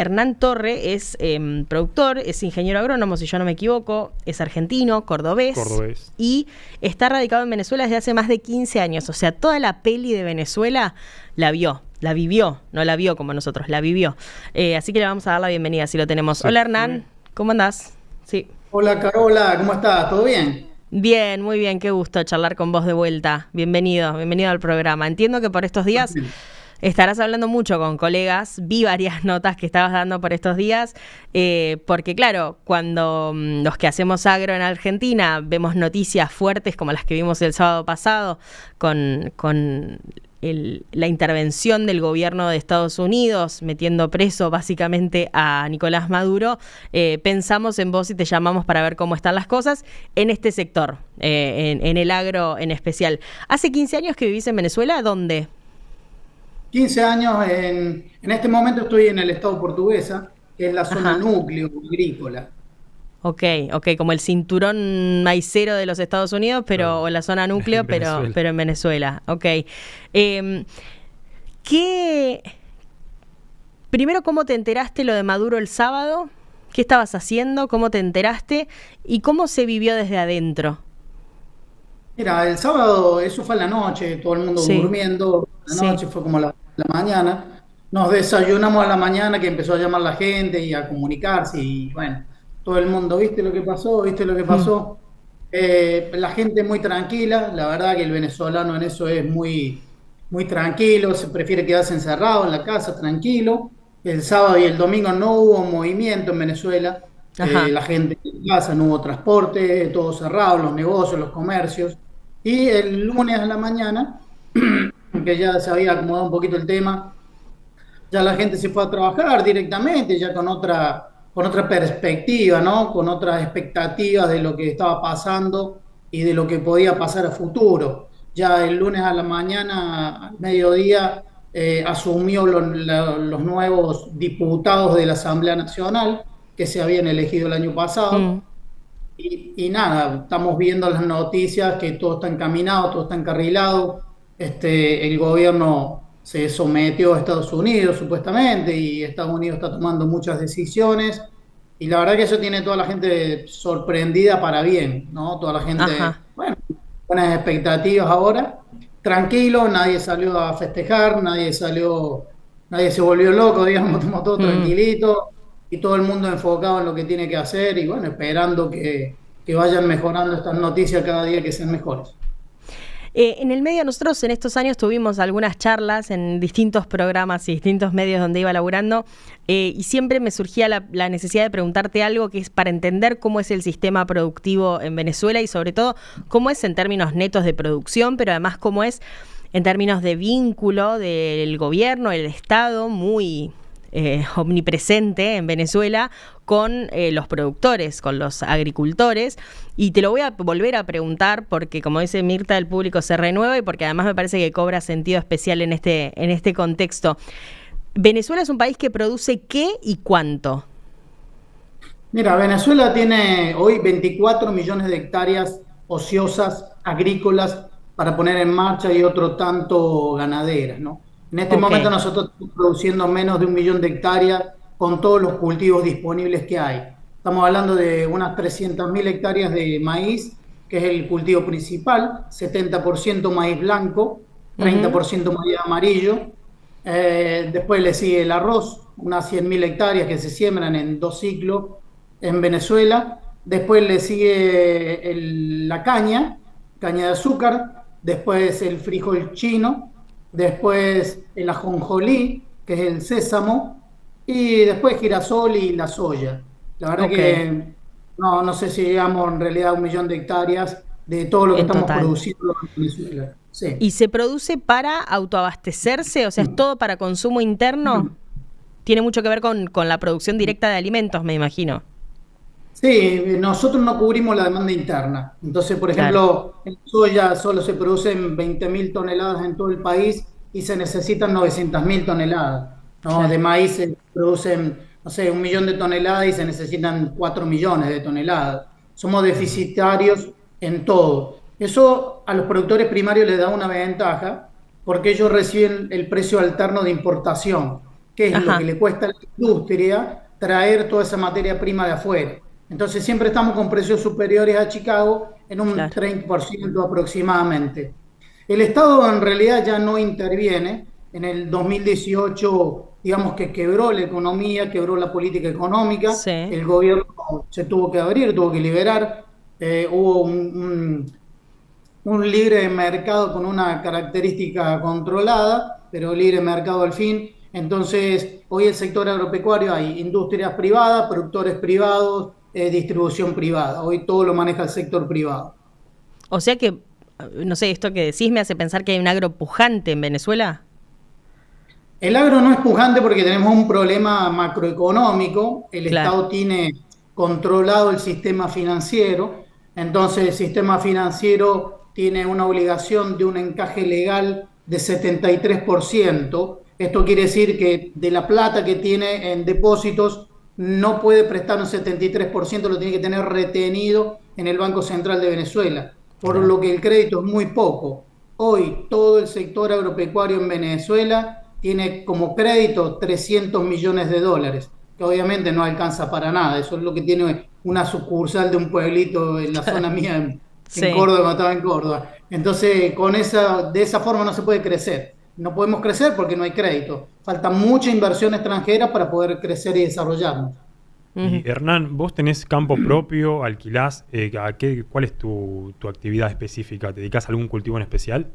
Hernán Torre es productor, es ingeniero agrónomo, si yo no me equivoco, es argentino, cordobés, y está radicado en Venezuela desde hace más de 15 años. O sea, toda la peli de Venezuela la vio, la vivió, no la vio como nosotros, la vivió. Así que le vamos a dar la bienvenida, si lo tenemos. Sí. Hola Hernán, ¿cómo andás? Sí. Hola Carola, ¿cómo estás? ¿Todo bien? Bien, muy bien, qué gusto charlar con vos de vuelta. Bienvenido al programa. Entiendo que por estos días estarás hablando mucho con colegas. Vi varias notas que estabas dando por estos días, porque claro, cuando los que hacemos agro en Argentina vemos noticias fuertes como las que vimos el sábado pasado con la intervención del gobierno de Estados Unidos metiendo preso básicamente a Nicolás Maduro, pensamos en vos y te llamamos para ver cómo están las cosas en este sector, en el agro en especial. ¿Hace 15 años que vivís en Venezuela? ¿Dónde? 15 años, en este momento estoy en el estado Portuguesa, que es la zona núcleo agrícola. Ok, como el cinturón maicero de los Estados Unidos, pero o la zona núcleo, pero en Venezuela. Ok. Primero, ¿cómo te enteraste lo de Maduro el sábado? ¿Qué estabas haciendo? ¿Cómo te enteraste? ¿Y cómo se vivió desde adentro? Mira, el sábado, eso fue en la noche, todo el mundo durmiendo, la noche fue como la mañana. Nos desayunamos a la mañana, que empezó a llamar la gente y a comunicarse, y bueno, todo el mundo, ¿viste lo que pasó? ¿Viste lo que pasó? La gente muy tranquila, la verdad que el venezolano en eso es muy tranquilo, se prefiere quedarse encerrado en la casa, tranquilo. El sábado y el domingo no hubo movimiento en Venezuela, la gente en casa, no hubo transporte, todo cerrado, los negocios, los comercios. Y el lunes a la mañana, que ya se había acomodado un poquito el tema, ya la gente se fue a trabajar directamente, ya con otra perspectiva, ¿no? Con otras expectativas de lo que estaba pasando y de lo que podía pasar a futuro. Ya el lunes a la mañana, al mediodía, asumió los nuevos diputados de la Asamblea Nacional que se habían elegido el año pasado. Y nada, estamos viendo las noticias que todo está encaminado, todo está encarrilado. El gobierno se sometió a Estados Unidos supuestamente y Estados Unidos está tomando muchas decisiones y la verdad que eso tiene toda la gente sorprendida para bien, ¿no? Toda la gente, bueno, buenas expectativas ahora. Tranquilo, nadie salió a festejar, nadie se volvió loco, digamos, estamos todos tranquilitos y todo el mundo enfocado en lo que tiene que hacer y bueno, esperando que vayan mejorando estas noticias cada día, que sean mejores. En el medio, nosotros en estos años tuvimos algunas charlas en distintos programas y distintos medios donde iba laburando, y siempre me surgía la necesidad de preguntarte algo que es para entender cómo es el sistema productivo en Venezuela y sobre todo cómo es en términos netos de producción, pero además cómo es en términos de vínculo del gobierno, el Estado, muy omnipresente en Venezuela con los productores, con los agricultores, y te lo voy a volver a preguntar porque, como dice Mirta, el público se renueva y porque además me parece que cobra sentido especial en este contexto. ¿Venezuela es un país que produce qué y cuánto? Mira, Venezuela tiene hoy 24 millones de hectáreas ociosas, agrícolas, para poner en marcha y otro tanto ganaderas, ¿no? En este momento nosotros estamos produciendo menos de 1 millón de hectáreas con todos los cultivos disponibles que hay. Estamos hablando de unas 300.000 hectáreas de maíz, que es el cultivo principal, 70% maíz blanco, 30% maíz amarillo. Después le sigue el arroz, unas 100.000 hectáreas que se siembran en 2 ciclos en Venezuela. Después le sigue la caña de azúcar, después el frijol chino, después el ajonjolí, que es el sésamo, y después girasol y la soya. La verdad que no sé si llegamos en realidad a 1 millón de hectáreas de todo lo que estamos produciendo en Venezuela. Sí. ¿Y se produce para autoabastecerse? O sea, ¿es todo para consumo interno? Tiene mucho que ver con la producción directa de alimentos, me imagino. Sí, nosotros no cubrimos la demanda interna. Entonces, por ejemplo, en soya solo se producen 20.000 toneladas en todo el país y se necesitan 900.000 toneladas, ¿no? De maíz se producen, no sé, 1 millón de toneladas y se necesitan 4 millones de toneladas. Somos deficitarios en todo. Eso a los productores primarios les da una ventaja porque ellos reciben el precio alterno de importación. que es lo que Ajá, le cuesta a la industria traer toda esa materia prima de afuera. Entonces siempre estamos con precios superiores a Chicago en un claro. 30% aproximadamente. El Estado en realidad ya no interviene. En el 2018, digamos que quebró la economía, quebró la política económica, Sí. el gobierno se tuvo que abrir, tuvo que liberar, hubo un libre mercado con una característica controlada, pero libre mercado al fin. Entonces, hoy el sector agropecuario hay industrias privadas, productores privados, distribución privada. Hoy todo lo maneja el sector privado. O sea que, no sé, esto que decís me hace pensar que hay un agro pujante en Venezuela. El agro no es pujante porque tenemos un problema macroeconómico. El Claro. Estado tiene controlado el sistema financiero. Entonces, el sistema financiero tiene una obligación de un encaje legal de 73%. Esto quiere decir que de la plata que tiene en depósitos no puede prestar un 73%, lo tiene que tener retenido en el Banco Central de Venezuela, por Claro. lo que el crédito es muy poco. Hoy todo el sector agropecuario en Venezuela tiene como crédito 300 millones de dólares, que obviamente no alcanza para nada. Eso es lo que tiene una sucursal de un pueblito en la zona mía, en Sí. Córdoba, cuando estaba en Córdoba. Entonces, de esa forma no se puede crecer. No podemos crecer porque no hay crédito. Falta mucha inversión extranjera para poder crecer y desarrollarnos. Ujú. Y Hernán, vos tenés campo propio, alquilás, ¿cuál es tu actividad específica? ¿Te dedicás a algún cultivo en especial?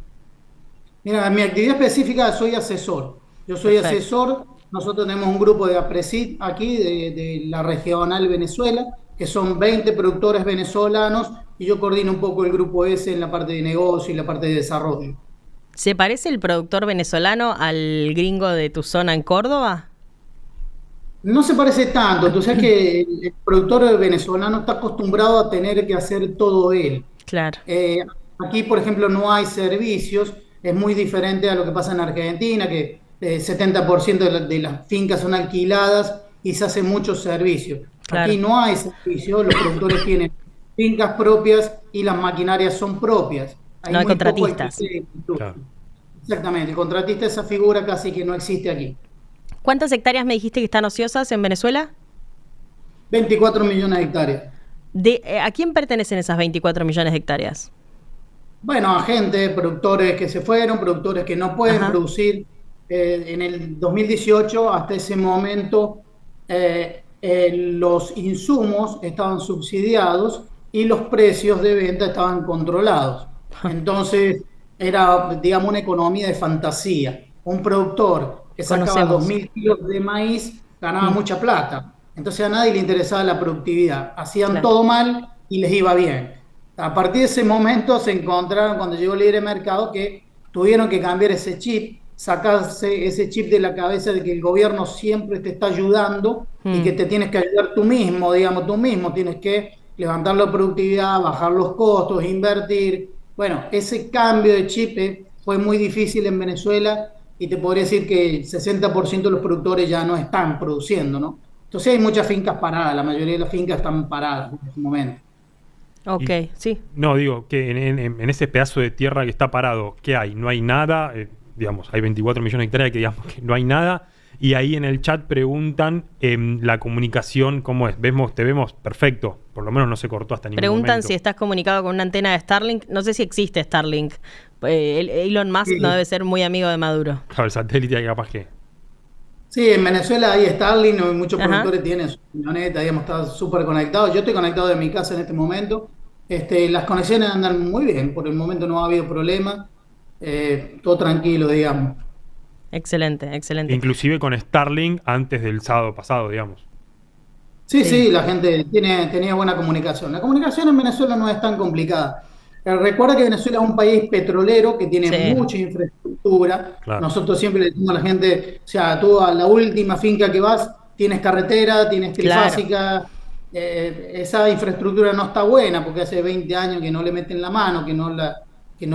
Mira, en mi actividad específica soy asesor. Yo soy Perfecto. asesor. Nosotros tenemos un grupo de APRESID aquí, de la regional Venezuela, que son 20 productores venezolanos, y yo coordino un poco el grupo ese en la parte de negocio y la parte de desarrollo. ¿Se parece el productor venezolano al gringo de tu zona en Córdoba? No se parece tanto. Tú sabes que el productor venezolano está acostumbrado a tener que hacer todo él. Claro. Eh, Aquí, por ejemplo, no hay servicios, es muy diferente a lo que pasa en Argentina, que 70% de las fincas son alquiladas y se hace muchos servicios. Claro. Aquí no hay servicios, los productores tienen fincas propias y las maquinarias son propias. Hay No hay muy poco contratistas. alquiler. Claro. Exactamente, el contratista, esa figura casi que no existe aquí. ¿Cuántas hectáreas me dijiste que están ociosas en Venezuela? 24 millones de hectáreas. ¿A quién pertenecen esas 24 millones de hectáreas? Bueno, a gente, productores que se fueron, productores que no pueden Ajá. producir. En el 2018, hasta ese momento, los insumos estaban subsidiados y los precios de venta estaban controlados. Entonces, era, digamos, una economía de fantasía. Un productor que sacaba Conocemos. 2.000 kilos de maíz ganaba Mm, mucha plata. Entonces a nadie le interesaba la productividad. Hacían claro. todo mal y les iba bien. A partir de ese momento se encontraron, cuando llegó el libre mercado, que tuvieron que cambiar ese chip, sacarse ese chip de la cabeza de que el gobierno siempre te está ayudando y que Mm, te tienes que ayudar tú mismo, digamos, tú mismo tienes que levantar la productividad, bajar los costos, invertir. Bueno, ese cambio de chip fue muy difícil en Venezuela y te podría decir que el 60% de los productores ya no están produciendo, ¿no? Entonces hay muchas fincas paradas, la mayoría de las fincas están paradas en este momento. ok, Y sí. no, digo, que en ese pedazo de tierra que está parado, ¿qué hay? No hay nada, digamos, hay 24 millones de hectáreas que digamos que no hay nada. Y ahí en el chat preguntan la comunicación, ¿cómo es? Te vemos perfecto, por lo menos no se cortó hasta ningún Preguntan momento. si estás comunicado con una antena de Starlink. No sé si existe Starlink. Elon Musk no Sí, debe ser muy amigo de Maduro. Claro, el satélite hay capaz que... sí, en Venezuela hay Starlink, muchos Ajá. productores tienen su camioneta, digamos, está súper conectado. Yo estoy conectado de mi casa en este momento. Las conexiones andan muy bien, por el momento no ha habido problema, todo tranquilo, digamos. Excelente, excelente. Inclusive con Starlink antes del sábado pasado, digamos. Sí, Sí, sí, la gente tenía buena comunicación. La comunicación en Venezuela no es tan complicada. Recuerda que Venezuela es un país petrolero que tiene sí, mucha infraestructura. Claro, Nosotros siempre le decimos a la gente, o sea, tú a la última finca que vas, tienes carretera, tienes claro, trifásica. Esa infraestructura no está buena porque hace 20 años que no le meten la mano, que no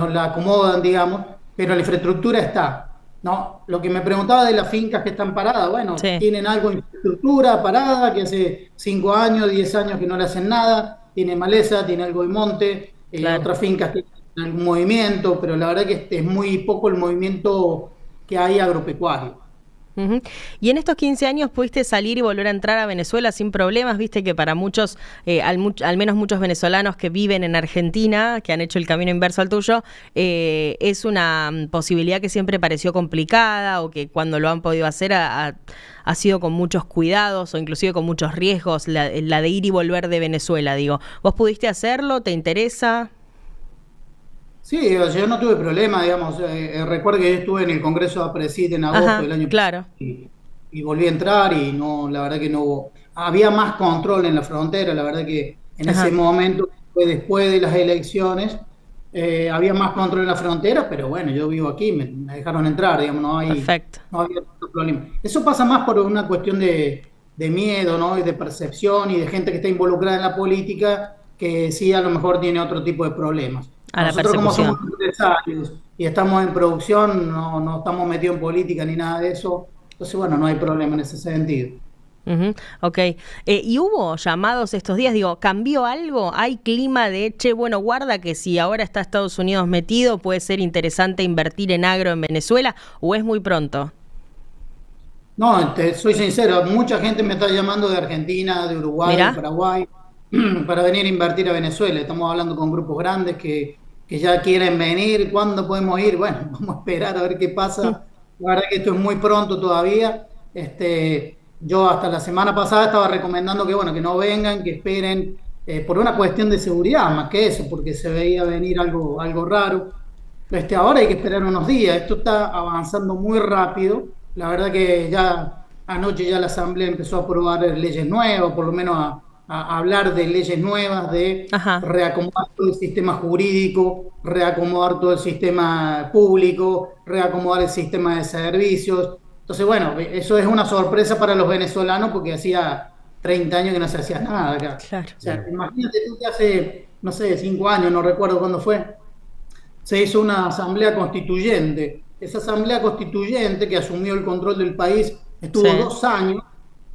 la acomodan, digamos, pero la infraestructura está. No, lo que me preguntaba de las fincas que están paradas, bueno, sí, tienen algo de infraestructura parada, que hace 5 años, 10 años que no le hacen nada, tiene maleza, tiene algo de monte, claro. otras fincas tienen algún movimiento, pero la verdad que es muy poco el movimiento que hay agropecuario. Ujú. Y en estos 15 años pudiste salir y volver a entrar a Venezuela sin problemas. Viste que para muchos, al menos muchos venezolanos que viven en Argentina, que han hecho el camino inverso al tuyo, es una posibilidad que siempre pareció complicada, o que cuando lo han podido hacer ha sido con muchos cuidados o inclusive con muchos riesgos, la de ir y volver de Venezuela. Digo, ¿vos pudiste hacerlo? ¿Te interesa? Sí, o sea, yo no tuve problema, digamos. Recuerdo que yo estuve en el Congreso de APRESID en agosto del año claro. pasado y volví a entrar y no, la verdad que no hubo. Había más control en la frontera, la verdad que en ese momento, fue después de las elecciones, había más control en la frontera, pero bueno, yo vivo aquí, me dejaron entrar, digamos, Perfecto. no había tanto problema. Eso pasa más por una cuestión de miedo, ¿no? Y de percepción y de gente que está involucrada en la política que sí a lo mejor tiene otro tipo de problemas. A la Nosotros como persecución. somos empresarios y estamos en producción, no estamos metidos en política ni nada de eso, entonces bueno, no hay problema en ese sentido. Ok. ¿Y hubo llamados estos días? Digo, ¿cambió algo? ¿Hay clima de, che, bueno, guarda que si ahora está Estados Unidos metido, puede ser interesante invertir en agro en Venezuela, o es muy pronto? No, soy sincero, mucha gente me está llamando de Argentina, de Uruguay, de Mirá. Paraguay, para venir a invertir a Venezuela. Estamos hablando con grupos grandes que ya quieren venir. ¿Cuándo podemos ir? Bueno, vamos a esperar a ver qué pasa. La verdad que esto es muy pronto todavía. Yo hasta la semana pasada estaba recomendando que, bueno, que no vengan, que esperen, por una cuestión de seguridad, más que eso, porque se veía venir algo raro. Ahora hay que esperar unos días. Esto está avanzando muy rápido. La verdad que ya anoche ya la Asamblea empezó a aprobar leyes nuevas, por lo menos a hablar de leyes nuevas, de Ajá. reacomodar todo el sistema jurídico, reacomodar todo el sistema público, reacomodar el sistema de servicios. Entonces, bueno, eso es una sorpresa para los venezolanos porque hacía 30 años que no se hacía nada acá. Claro. O sea, imagínate tú que hace, no sé, 5 años, no recuerdo cuándo fue, se hizo una asamblea constituyente. Esa asamblea constituyente que asumió el control del país estuvo Sí. 2 años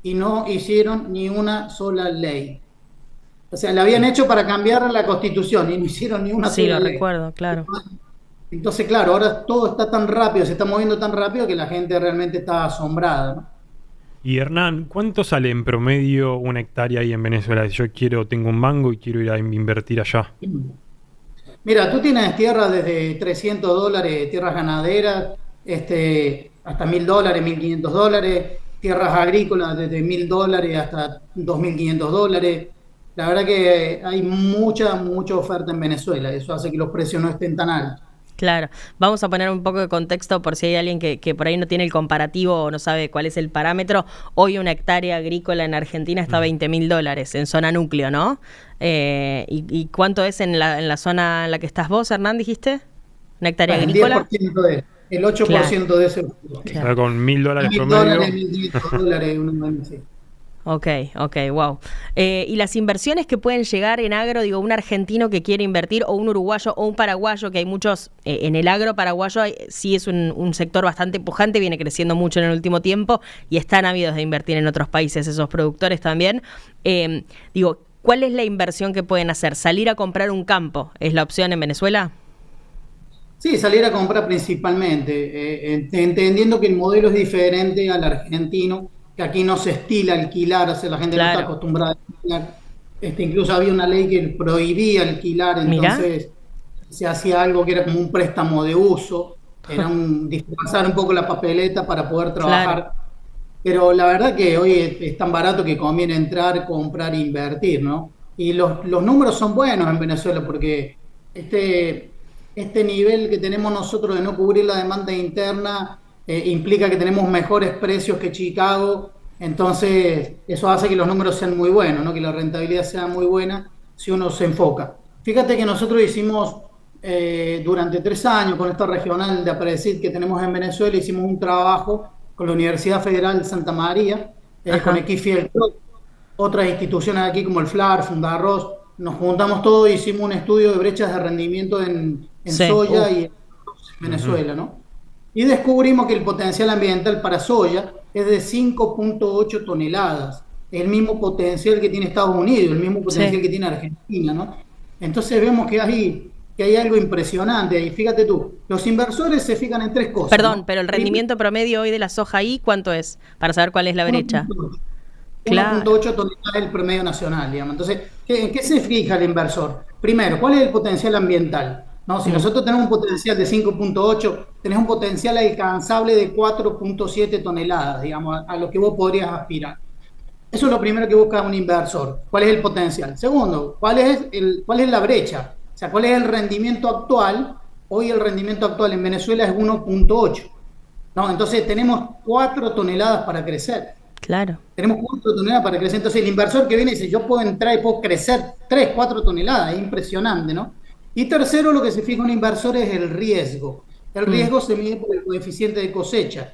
y no hicieron ni una sola ley. O sea, la habían hecho para cambiar la constitución y no hicieron ni una Sí, sola lo ley. recuerdo, claro. Entonces, claro, ahora todo está tan rápido, se está moviendo tan rápido que la gente realmente está asombrada, ¿no? Y Hernán, ¿cuánto sale en promedio una hectárea ahí en Venezuela? Si yo tengo un mango y quiero ir a invertir allá. Mira, tú tienes tierras desde $300, tierras ganaderas, hasta $1.000, $1.500, tierras agrícolas desde $1.000 hasta $2.500. La verdad que hay mucha oferta en Venezuela. Eso hace que los precios no estén tan altos. Claro, vamos a poner un poco de contexto por si hay alguien que por ahí no tiene el comparativo o no sabe cuál es el parámetro. Hoy una hectárea agrícola en Argentina está a $20.000 en zona núcleo, ¿no? ¿Y cuánto es en la zona en la que estás vos, Hernán, dijiste? ¿Una hectárea Bueno, agrícola? el 8% de ese. O sea, con $1.000 $1.000, promedio. $1.500, sí. Ok, wow. Y las inversiones que pueden llegar en agro, digo, un argentino que quiere invertir, o un uruguayo o un paraguayo, que hay muchos, en el agro paraguayo sí es un sector bastante pujante, viene creciendo mucho en el último tiempo y están ávidos de invertir en otros países, esos productores también. Digo, ¿cuál es la inversión que pueden hacer? ¿Salir a comprar un campo? ¿Es la opción en Venezuela? Sí, salir a comprar principalmente, entendiendo que el modelo es diferente al argentino, que aquí no se estila alquilar, o sea, la gente no está Claro. acostumbrada a alquilar. Incluso había una ley que prohibía alquilar, Mirá. entonces se hacía algo que era como un préstamo de uso, era disfrazar un poco la papeleta para poder trabajar. Claro. Pero la verdad que hoy es tan barato que conviene entrar, comprar e invertir, ¿no? Y los números son buenos en Venezuela porque este nivel que tenemos nosotros de no cubrir la demanda interna implica que tenemos mejores precios que Chicago. Entonces eso hace que los números sean muy buenos, ¿no? Que la rentabilidad sea muy buena si uno se enfoca. Fíjate que nosotros hicimos durante 3 años con esta regional de APRESID que tenemos en Venezuela, hicimos un trabajo con la Universidad Federal de Santa María, con Equifiel, otras instituciones aquí como el FLAR, Fundarroz. Nos juntamos todos y hicimos un estudio de brechas de rendimiento en Sí. soya y en Venezuela, ¿no? Y descubrimos que el potencial ambiental para soya es de 5.8 toneladas. El mismo potencial que tiene Estados Unidos, el mismo potencial que tiene Argentina, ¿no? Entonces vemos que hay que hay algo impresionante ahí. Fíjate tú, los inversores se fijan en tres cosas. Perdón, ¿no? pero el rendimiento promedio hoy de la soja ahí, ¿cuánto es? Para saber cuál es la brecha. 1.8 toneladas el promedio nacional, digamos. Entonces, ¿en qué se fija el inversor? Primero, ¿cuál es el potencial ambiental? ¿No? Si nosotros tenemos un potencial de 5.8, tenés un potencial alcanzable de 4.7 toneladas, digamos, a lo que vos podrías aspirar. Eso es lo primero que busca un inversor. ¿Cuál es el potencial? Segundo, ¿cuál es la brecha? O sea, ¿cuál es el rendimiento actual? Hoy el rendimiento actual en Venezuela es 1.8. ¿No? Entonces tenemos 4 toneladas para crecer. Claro. Tenemos 4 toneladas para crecer. Entonces el inversor que viene dice, yo puedo entrar y puedo crecer 3, 4 toneladas. Es impresionante, ¿no? Y tercero, lo que se fija un inversor es el riesgo. El riesgo se mide por el coeficiente de cosecha.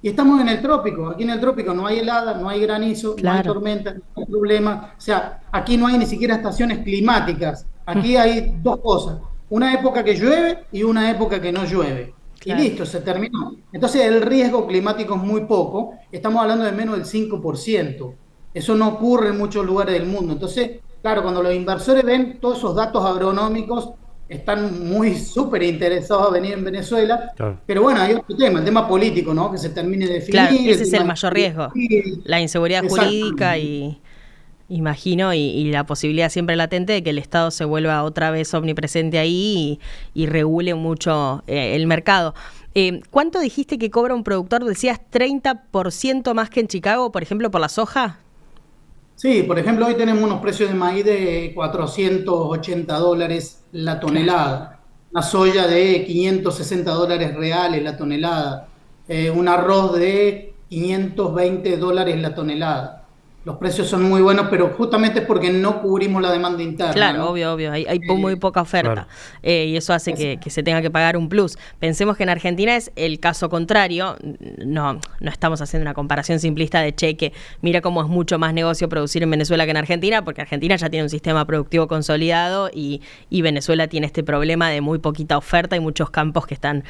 Y estamos en el trópico. Aquí en el trópico no hay helada, no hay granizo, no hay tormenta, no hay problema. O sea, aquí no hay ni siquiera estaciones climáticas. Aquí hay dos cosas. Una época que llueve y una época que no llueve. Claro. Y listo, se terminó. Entonces el riesgo climático es muy poco. Estamos hablando de menos del 5%. Eso no ocurre en muchos lugares del mundo. Entonces, claro, cuando los inversores ven todos esos datos agronómicos, están muy súper interesados a venir en Venezuela. Claro. Pero bueno, hay otro tema, el tema político, ¿no? Que se termine de definir. Claro, ese es el mayor riesgo. La inseguridad jurídica y, imagino, y la posibilidad siempre latente de que el Estado se vuelva otra vez omnipresente ahí y regule mucho el mercado. ¿Cuánto dijiste que cobra un productor? Decías 30% más que en Chicago, por ejemplo, por la soja. Sí, por ejemplo, hoy tenemos unos precios de maíz de $480 la tonelada, una soya de $560 reales la tonelada, un arroz de $520 la tonelada. Los precios son muy buenos, pero justamente es porque no cubrimos la demanda interna. Claro, ¿no? obvio. Hay muy poca oferta. Claro. Y eso hace que se tenga que pagar un plus. Pensemos que en Argentina es el caso contrario. No estamos haciendo una comparación simplista de cheque. Mira cómo es mucho más negocio producir en Venezuela que en Argentina, porque Argentina ya tiene un sistema productivo consolidado y Venezuela tiene este problema de muy poquita oferta y muchos campos que están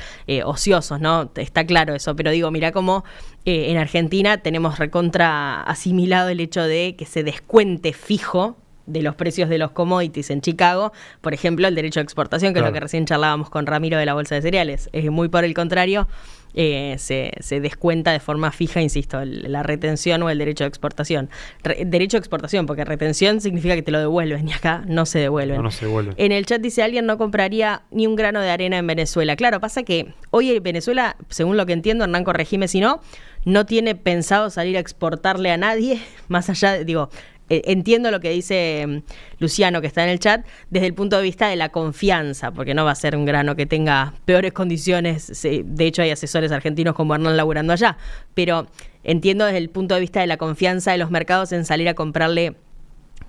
ociosos, ¿no? Está claro eso. Pero digo, mira cómo en Argentina tenemos recontra asimilado el hecho de que se descuente fijo de los precios de los commodities en Chicago, por ejemplo, el derecho de exportación, que claro, es lo que recién charlábamos con Ramiro de la Bolsa de Cereales. Muy por el contrario, se descuenta de forma fija, insisto, la retención o el derecho de exportación. Derecho de exportación, porque retención significa que te lo devuelven y acá no se devuelven. No se devuelven. En el chat dice, alguien no compraría ni un grano de arena en Venezuela. Claro, pasa que hoy en Venezuela, según lo que entiendo, Hernán, corregime si no tiene pensado salir a exportarle a nadie, más allá de, entiendo lo que dice Luciano, que está en el chat, desde el punto de vista de la confianza, porque no va a ser un grano que tenga peores condiciones. De hecho, hay asesores argentinos como Hernán laburando allá, pero entiendo desde el punto de vista de la confianza de los mercados en salir a comprarle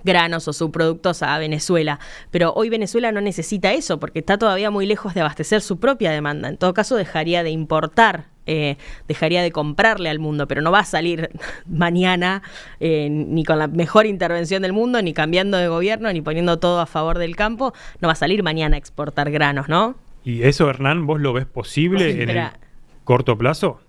granos o subproductos a Venezuela. Pero hoy Venezuela no necesita eso, porque está todavía muy lejos de abastecer su propia demanda. En todo caso, dejaría de importar, dejaría de comprarle al mundo, pero no va a salir mañana ni con la mejor intervención del mundo, ni cambiando de gobierno, ni poniendo todo a favor del campo. No va a salir mañana a exportar granos, ¿no? ¿Y eso, Hernán, vos lo ves posible en el corto plazo?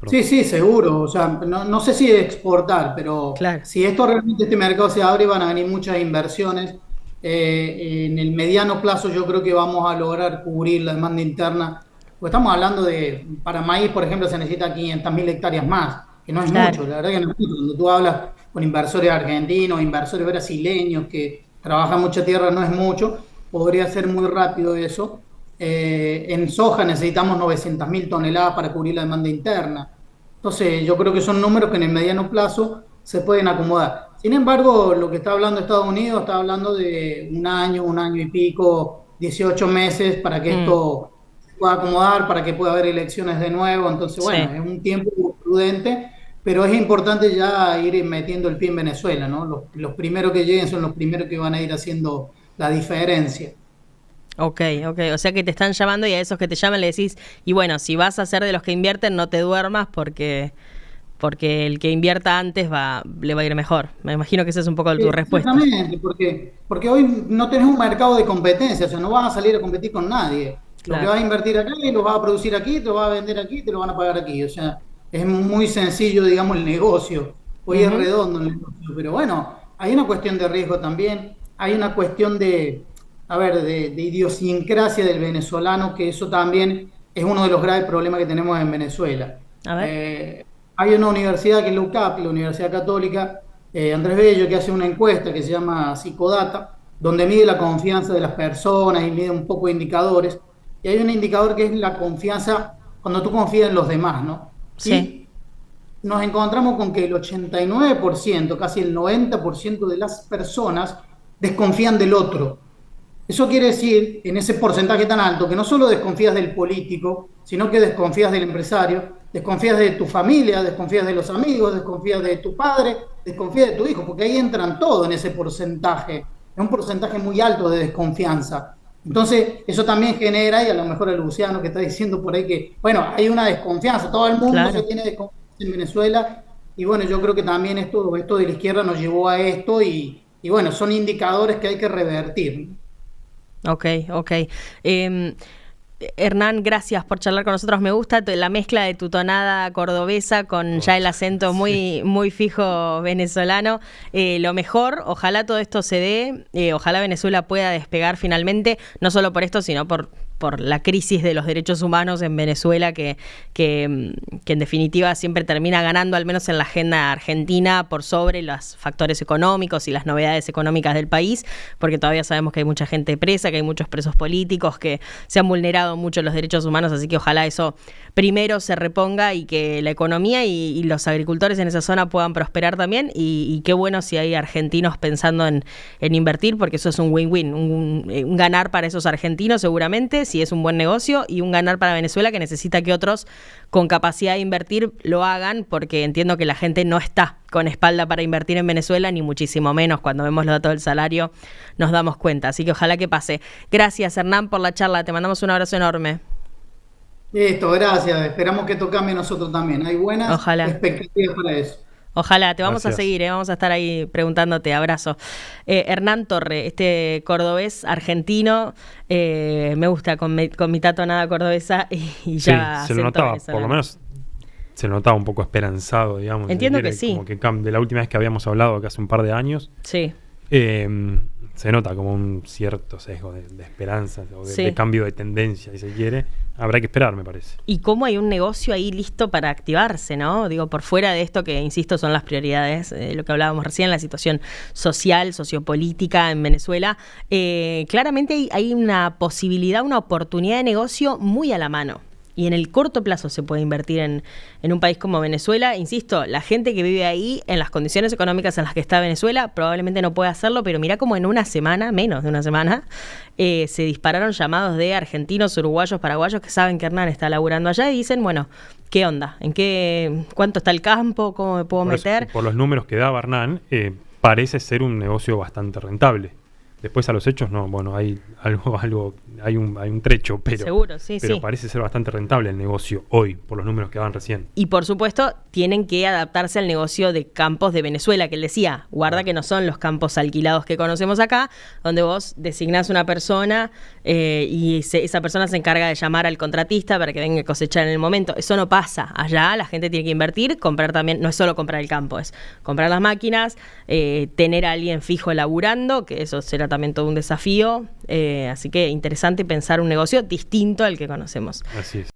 Sí, seguro. O sea, no sé si exportar, pero claro, si este mercado se abre, van a venir muchas inversiones. En el mediano plazo yo creo que vamos a lograr cubrir la demanda interna. Pues estamos hablando para maíz, por ejemplo, se necesita 500.000 hectáreas más, que no es mucho, la verdad que no es mucho. Cuando tú hablas con inversores argentinos, inversores brasileños que trabajan mucha tierra, no es mucho. Podría ser muy rápido eso. En soja necesitamos 900.000 toneladas para cubrir la demanda interna. Entonces, yo creo que son números que en el mediano plazo se pueden acomodar. Sin embargo, lo que está hablando Estados Unidos, está hablando de un año y pico, 18 meses para que esto se pueda acomodar, para que pueda haber elecciones de nuevo. Entonces, bueno, es un tiempo prudente, pero es importante ya ir metiendo el pie en Venezuela, ¿no? Los primeros que lleguen son los primeros que van a ir haciendo la diferencia. Ok, o sea que te están llamando y a esos que te llaman le decís, y bueno, si vas a ser de los que invierten, no te duermas porque el que invierta antes le va a ir mejor. Me imagino que esa es un poco tu respuesta. Exactamente, porque hoy no tenés un mercado de competencia, o sea, no vas a salir a competir con nadie. Claro. Lo que vas a invertir acá y lo vas a producir aquí, te lo vas a vender aquí, te lo van a pagar aquí. O sea, es muy sencillo, digamos, el negocio. Hoy es redondo el negocio, pero bueno, hay una cuestión de riesgo también, hay una cuestión de a ver, de idiosincrasia del venezolano, que eso también es uno de los graves problemas que tenemos en Venezuela. A ver. Hay una universidad que es la UCAP, la Universidad Católica, Andrés Bello, que hace una encuesta que se llama Psicodata, donde mide la confianza de las personas y mide un poco de indicadores. Y hay un indicador que es la confianza cuando tú confías en los demás, ¿no? Sí. Y nos encontramos con que el 89%, casi el 90% de las personas desconfían del otro. Eso quiere decir, en ese porcentaje tan alto, que no solo desconfías del político, sino que desconfías del empresario, desconfías de tu familia, desconfías de los amigos, desconfías de tu padre, desconfías de tu hijo, porque ahí entran todo en ese porcentaje. Es un porcentaje muy alto de desconfianza. Entonces, eso también genera, y a lo mejor el Luciano que está diciendo por ahí que, bueno, hay una desconfianza, todo el mundo Claro. se tiene desconfianza en Venezuela, y bueno, yo creo que también esto de la izquierda nos llevó a esto, y bueno, son indicadores que hay que revertir. Ok, ok. Hernán, gracias por charlar con nosotros. Me gusta la mezcla de tu tonada cordobesa con ya el acento muy, muy fijo venezolano. Lo mejor, ojalá todo esto se dé, ojalá Venezuela pueda despegar finalmente, no solo por esto, sino por la crisis de los derechos humanos en Venezuela, que en definitiva siempre termina ganando, al menos en la agenda argentina, por sobre los factores económicos y las novedades económicas del país, porque todavía sabemos que hay mucha gente presa, que hay muchos presos políticos, que se han vulnerado mucho los derechos humanos, así que ojalá eso primero se reponga y que la economía y los agricultores en esa zona puedan prosperar también, y qué bueno si hay argentinos pensando en invertir, porque eso es un win-win, un ganar para esos argentinos seguramente, si es un buen negocio, y un ganar para Venezuela, que necesita que otros con capacidad de invertir lo hagan, porque entiendo que la gente no está con espalda para invertir en Venezuela, ni muchísimo menos. Cuando vemos los datos del salario nos damos cuenta, así que ojalá que pase. Gracias, Hernán, por la charla, te mandamos un abrazo enorme. Listo, gracias. Esperamos que esto cambie nosotros también. Hay buenas Ojalá. expectativas para eso. Ojalá, te vamos Gracias. a seguir, vamos a estar ahí preguntándote. Abrazo. Hernán Torre, este cordobés argentino, me gusta con mi tatonada cordobesa y ya Sí, se lo acento notaba, por venezolano. lo menos se lo notaba un poco esperanzado, digamos. Entiendo si quiere, que sí. Como que de la última vez que habíamos hablado, que hace un par de años, Sí. se nota como un cierto sesgo de esperanza o Sí. de cambio de tendencia, si se quiere. Habrá que esperar, me parece. Y cómo hay un negocio ahí listo para activarse, ¿no? Digo, por fuera de esto que, insisto, son las prioridades, lo que hablábamos recién, la situación social, sociopolítica en Venezuela, claramente hay una posibilidad, una oportunidad de negocio muy a la mano. Y en el corto plazo se puede invertir en un país como Venezuela. Insisto, la gente que vive ahí, en las condiciones económicas en las que está Venezuela, probablemente no puede hacerlo, pero mirá como en una semana, menos de una semana, se dispararon llamados de argentinos, uruguayos, paraguayos que saben que Hernán está laburando allá y dicen, bueno, ¿qué onda? ¿Cuánto está el campo? ¿Cómo me puedo meter? Por los números que daba Hernán, parece ser un negocio bastante rentable. Después a los hechos, no, bueno, hay hay un trecho, pero, Seguro, sí, pero sí. parece ser bastante rentable el negocio hoy, por los números que daban recién. Y por supuesto, tienen que adaptarse al negocio de campos de Venezuela, que él decía, guarda que no son los campos alquilados que conocemos acá, donde vos designás una persona y esa persona se encarga de llamar al contratista para que venga a cosechar en el momento. Eso no pasa. Allá la gente tiene que invertir, comprar también, no es solo comprar el campo, es comprar las máquinas, tener a alguien fijo laburando, que eso será también todo un desafío. Así que interesante pensar un negocio distinto al que conocemos. Así es.